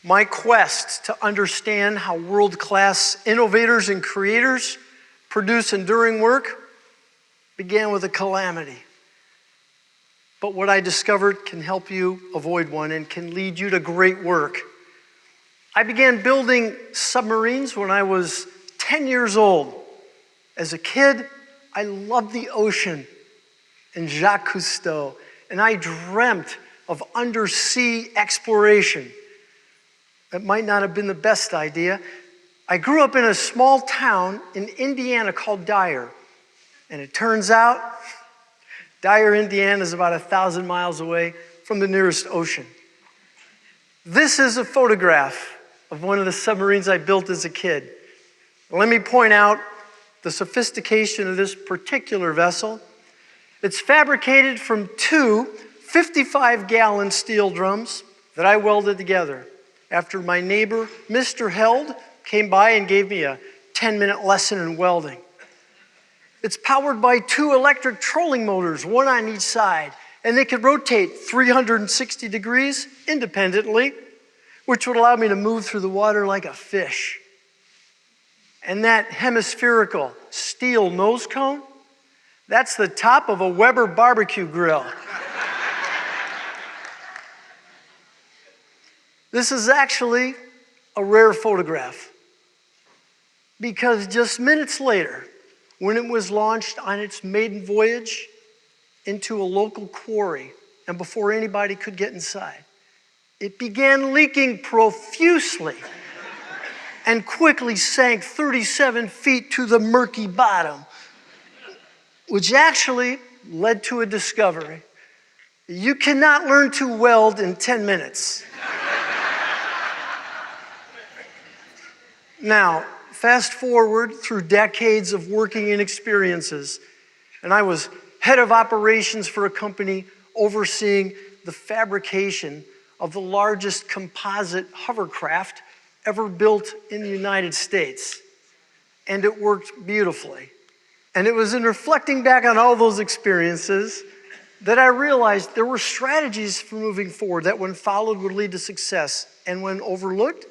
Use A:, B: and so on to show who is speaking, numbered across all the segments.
A: My quest to understand how world-class innovators and creators produce enduring work began with a calamity. But what I discovered can help you avoid one and can lead you to great work. I began building submarines when I was 10 years old. As a kid, I loved the ocean and Jacques Cousteau, and I dreamt of undersea exploration. That might not have been the best idea. I grew up in a small town in Indiana called Dyer. And it turns out, Dyer, Indiana is about 1,000 miles away from the nearest ocean. This is a photograph of one of the submarines I built as a kid. Let me point out the sophistication of this particular vessel. It's fabricated from two 55-gallon steel drums that I welded together after my neighbor, Mr. Held, came by and gave me a 10-minute lesson in welding. It's powered by two electric trolling motors, one on each side, and they can rotate 360 degrees independently, which would allow me to move through the water like a fish. And that hemispherical steel nose cone, that's the top of a Weber barbecue grill. This is actually a rare photograph because just minutes later, when it was launched on its maiden voyage into a local quarry and before anybody could get inside, it began leaking profusely and quickly sank 37 feet to the murky bottom, which actually led to a discovery. You cannot learn to weld in 10 minutes. Now, fast forward through decades of working in experiences, and I was head of operations for a company overseeing the fabrication of the largest composite hovercraft ever built in the United States. And it worked beautifully. And it was in reflecting back on all those experiences that I realized there were strategies for moving forward that when followed would lead to success, and when overlooked,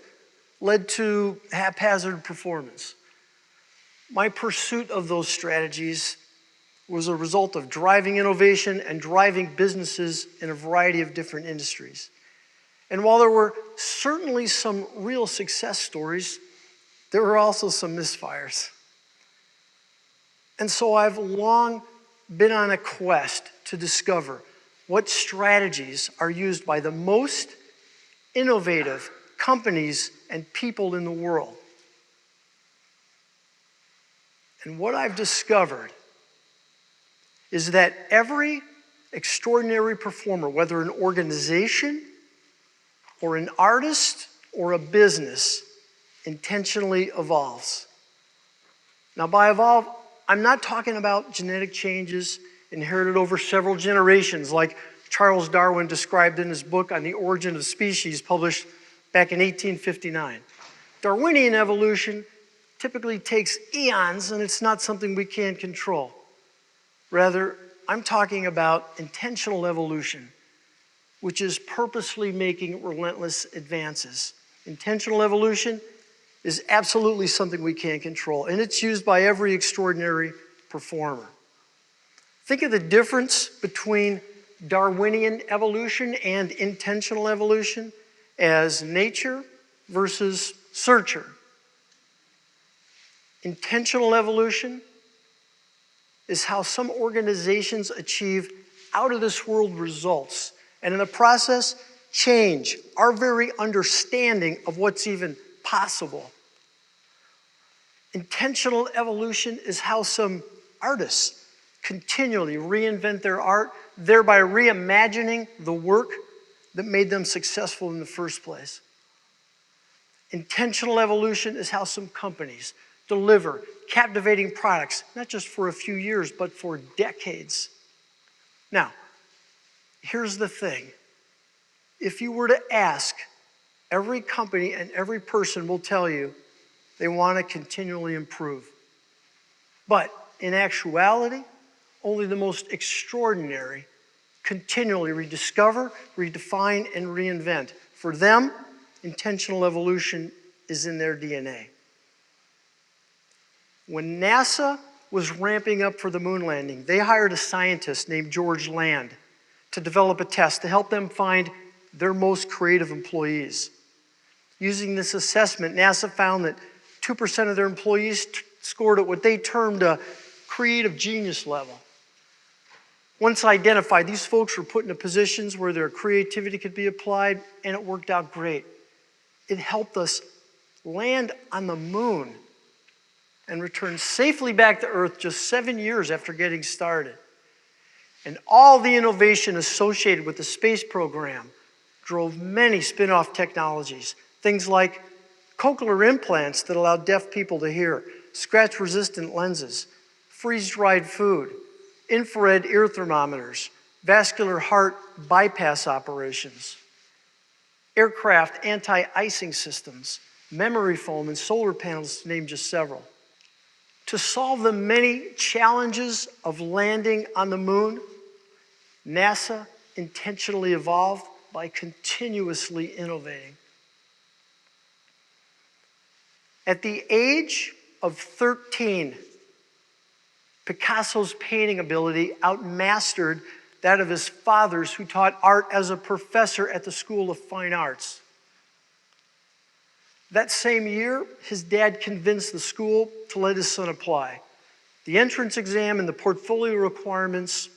A: led to haphazard performance. My pursuit of those strategies was a result of driving innovation and driving businesses in a variety of different industries. And while there were certainly some real success stories, there were also some misfires. And so I've long been on a quest to discover what strategies are used by the most innovative companies and people in the world. And what I've discovered is that every extraordinary performer, whether an organization or an artist or a business, intentionally evolves. Now, by evolve, I'm not talking about genetic changes inherited over several generations like Charles Darwin described in his book on the origin of species published back in 1859. Darwinian evolution typically takes eons, and it's not something we can control. Rather, I'm talking about intentional evolution, which is purposely making relentless advances. Intentional evolution is absolutely something we can't control, and it's used by every extraordinary performer. Think of the difference between Darwinian evolution and intentional evolution as nature versus searcher. Intentional evolution is how some organizations achieve out-of-this-world results, and in the process, change our very understanding of what's even possible. Intentional evolution is how some artists continually reinvent their art, thereby reimagining the work that made them successful in the first place. Intentional evolution is how some companies deliver captivating products, not just for a few years, but for decades. Now, here's the thing. If you were to ask, every company and every person will tell you they want to continually improve. But in actuality, only the most extraordinary continually rediscover, redefine, and reinvent. For them, intentional evolution is in their DNA. When NASA was ramping up for the moon landing, they hired a scientist named George Land to develop a test to help them find their most creative employees. Using this assessment, NASA found that 2% of their employees scored at what they termed a creative genius level. Once identified, these folks were put into positions where their creativity could be applied, and it worked out great. It helped us land on the moon and return safely back to Earth just 7 years after getting started. And all the innovation associated with the space program drove many spin-off technologies. Things like cochlear implants that allow deaf people to hear, scratch-resistant lenses, freeze-dried food, infrared ear thermometers, vascular heart bypass operations, aircraft anti-icing systems, memory foam, and solar panels, to name just several. To solve the many challenges of landing on the moon, NASA intentionally evolved by continuously innovating. At the age of 13, Picasso's painting ability outmastered that of his fathers, who taught art as a professor at the School of Fine Arts. That same year, his dad convinced the school to let his son apply. The entrance exam and the portfolio requirements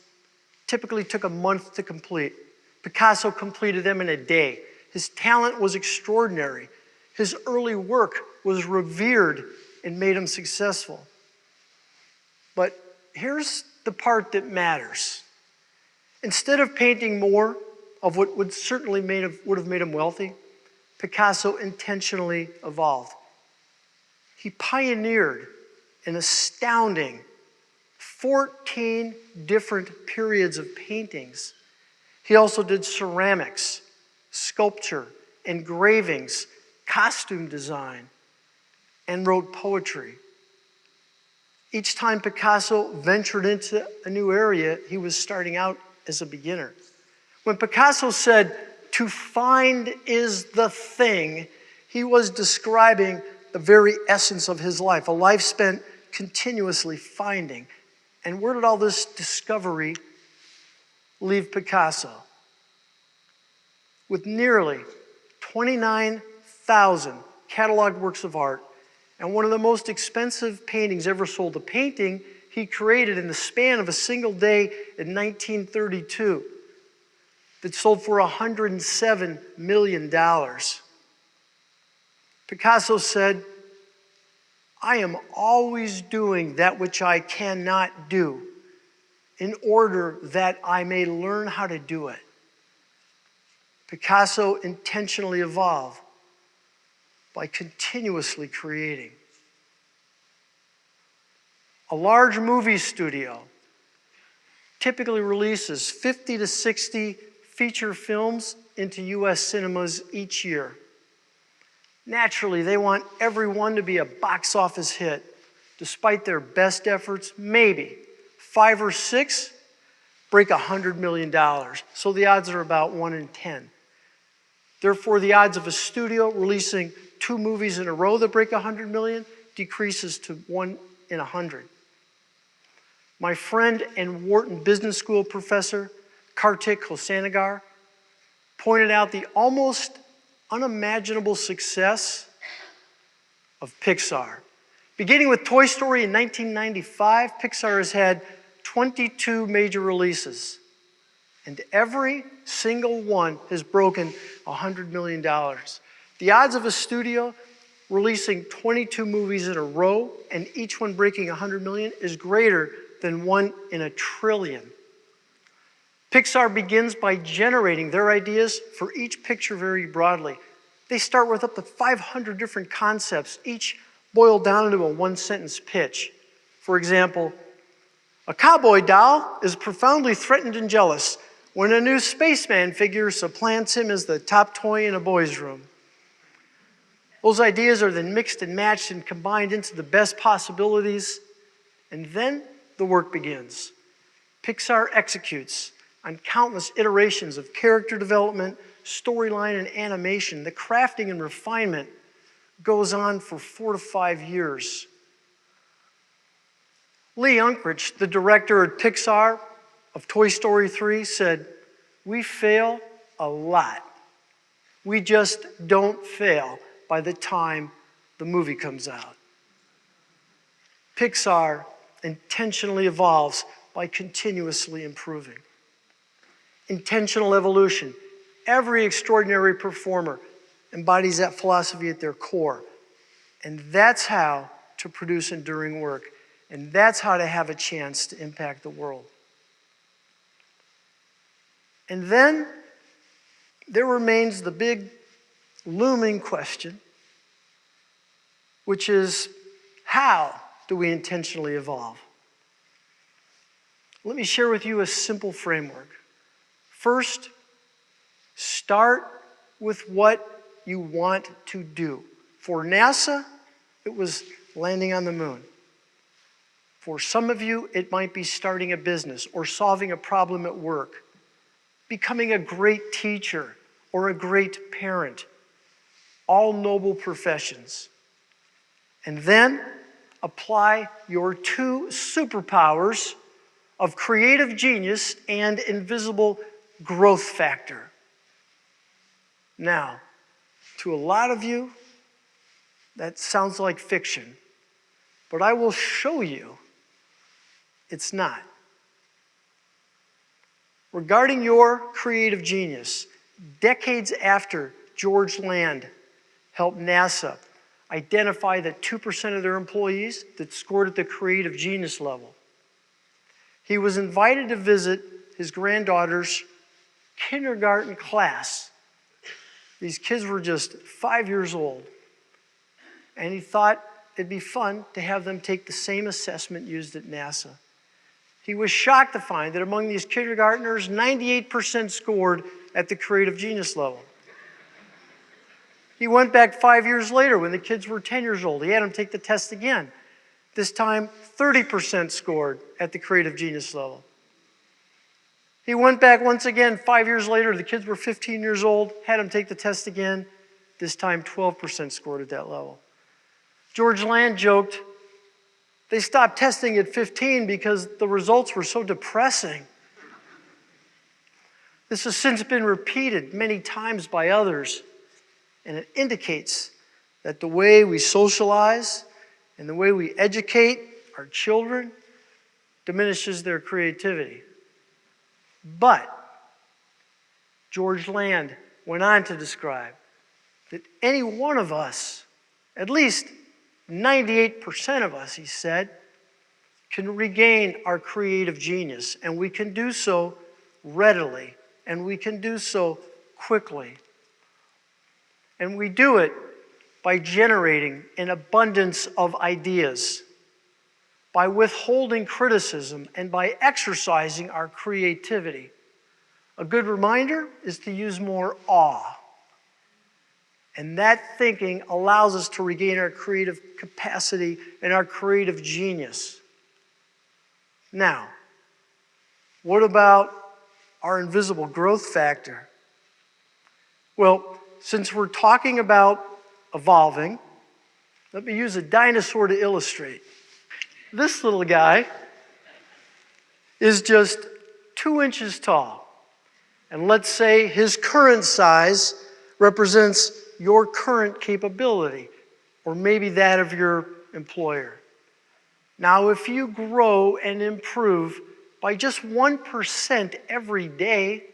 A: typically took a month to complete. Picasso completed them in a day. His talent was extraordinary. His early work was revered and made him successful. But here's the part that matters. Instead of painting more of what would have made him wealthy, Picasso intentionally evolved. He pioneered an astounding 14 different periods of paintings. He also did ceramics, sculpture, engravings, costume design, and wrote poetry. Each time Picasso ventured into a new area, he was starting out as a beginner. When Picasso said, "To find is the thing," he was describing the very essence of his life, a life spent continuously finding. And where did all this discovery leave Picasso? With nearly 29,000 cataloged works of art and one of the most expensive paintings ever sold, a painting he created in the span of a single day in 1932 that sold for $107 million. Picasso said, "I am always doing that which I cannot do in order that I may learn how to do it." Picasso intentionally evolved by continuously creating. A large movie studio typically releases 50 to 60 feature films into US cinemas each year. Naturally, they want every one to be a box office hit. Despite their best efforts, maybe 5 or 6 break $100 million. So the odds are about 1 in 10. Therefore, the odds of a studio releasing 2 movies in a row that break $100 million decreases to 1 in 100. My friend and Wharton Business School professor, Kartik Hosanagar, pointed out the almost unimaginable success of Pixar. Beginning with Toy Story in 1995, Pixar has had 22 major releases, and every single one has broken $100 million. The odds of a studio releasing 22 movies in a row and each one breaking $100 million is greater than 1 in a trillion. Pixar begins by generating their ideas for each picture very broadly. They start with up to 500 different concepts, each boiled down into a one-sentence pitch. For example, a cowboy doll is profoundly threatened and jealous when a new spaceman figure supplants him as the top toy in a boy's room. Those ideas are then mixed and matched and combined into the best possibilities, and then the work begins. Pixar executes on countless iterations of character development, storyline, and animation. The crafting and refinement goes on for 4 to 5 years. Lee Unkrich, the director at Pixar of Toy Story 3, said, "We fail a lot. We just don't fail by the time the movie comes out." Pixar intentionally evolves by continuously improving. Intentional evolution. Every extraordinary performer embodies that philosophy at their core. And that's how to produce enduring work. And that's how to have a chance to impact the world. And then there remains the big looming question, which is, how do we intentionally evolve? Let me share with you a simple framework. First, start with what you want to do. For NASA, it was landing on the moon. For some of you, it might be starting a business or solving a problem at work, becoming a great teacher or a great parent, all noble professions. And then apply your 2 superpowers of creative genius and invisible growth factor. Now, to a lot of you, that sounds like fiction, but I will show you it's not. Regarding your creative genius, decades after George Land helped NASA identify the 2% of their employees that scored at the creative genius level, he was invited to visit his granddaughter's kindergarten class. These kids were just 5 years old. And he thought it'd be fun to have them take the same assessment used at NASA. He was shocked to find that among these kindergartners, 98% scored at the creative genius level. He went back 5 years later when the kids were 10 years old. He had them take the test again. This time, 30% scored at the creative genius level. He went back once again 5 years later. The kids were 15 years old, had them take the test again. This time, 12% scored at that level. George Land joked, they stopped testing at 15 because the results were so depressing. This has since been repeated many times by others, and it indicates that the way we socialize and the way we educate our children diminishes their creativity. But George Land went on to describe that any one of us, at least 98% of us, he said, can regain our creative genius, and we can do so readily, and we can do so quickly. And we do it by generating an abundance of ideas, by withholding criticism, and by exercising our creativity. A good reminder is to use more awe. And that thinking allows us to regain our creative capacity and our creative genius. Now, what about our invisible growth factor? Well, since we're talking about evolving, let me use a dinosaur to illustrate. This little guy is just 2 inches tall. And let's say his current size represents your current capability, or maybe that of your employer. Now, if you grow and improve by just 1% every day,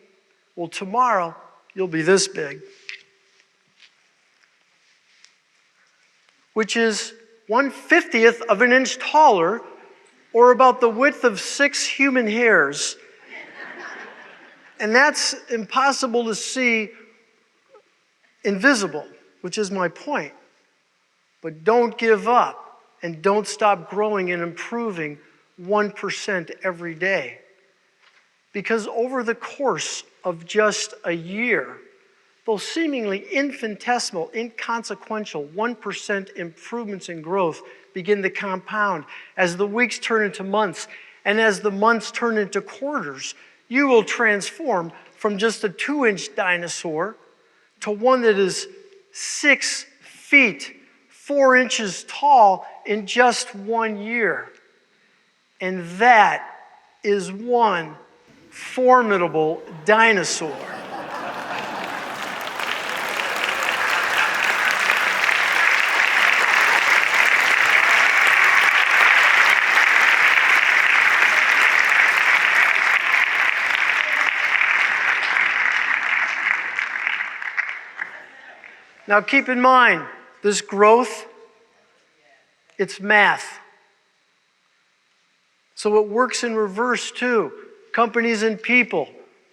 A: well, tomorrow you'll be this big, which is 1/50th of an inch taller, or about the width of 6 human hairs. And that's impossible to see invisible. which is my point. But don't give up and don't stop growing and improving 1% every day. Because over the course of just a year, those seemingly infinitesimal, inconsequential 1% improvements in growth begin to compound. As the weeks turn into months, and as the months turn into quarters, you will transform from just a 2-inch dinosaur to one that is 6 feet, 4 inches tall in just 1 year. And that is one formidable dinosaur. Now keep in mind, this growth, it's math. So it works in reverse too. Companies and people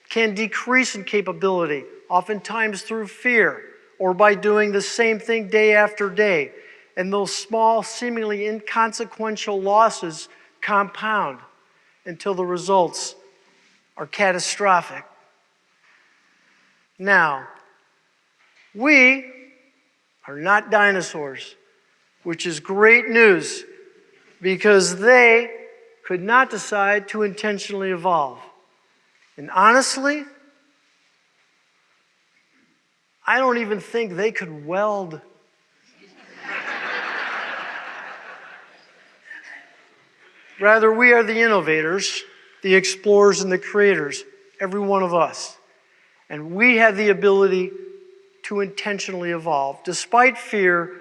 A: can decrease in capability, oftentimes through fear, or by doing the same thing day after day. And those small, seemingly inconsequential losses compound until the results are catastrophic. Now, we are not dinosaurs, which is great news because they could not decide to intentionally evolve. And honestly, I don't even think they could weld. Rather, we are the innovators, the explorers, and the creators, every one of us. And we have the ability to intentionally evolve, despite fear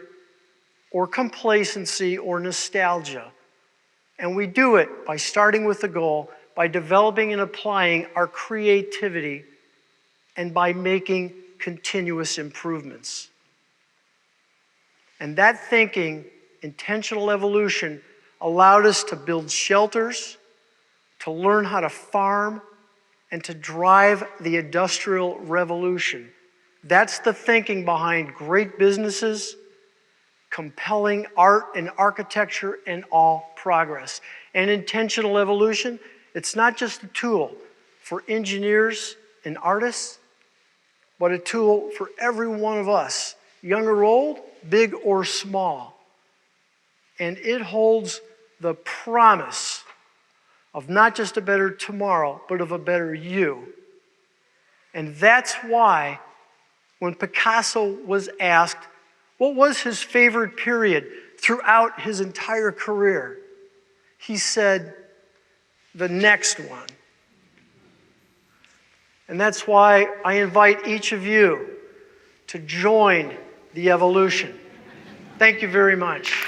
A: or complacency or nostalgia. And we do it by starting with the goal, by developing and applying our creativity, and by making continuous improvements. And that thinking, intentional evolution, allowed us to build shelters, to learn how to farm, and to drive the Industrial Revolution. That's the thinking behind great businesses, compelling art and architecture, and all progress. And intentional evolution, it's not just a tool for engineers and artists, but a tool for every one of us, young or old, big or small. And it holds the promise of not just a better tomorrow, but of a better you. And that's why when Picasso was asked what was his favorite period throughout his entire career, he said, the next one. And that's why I invite each of you to join the evolution. Thank you very much.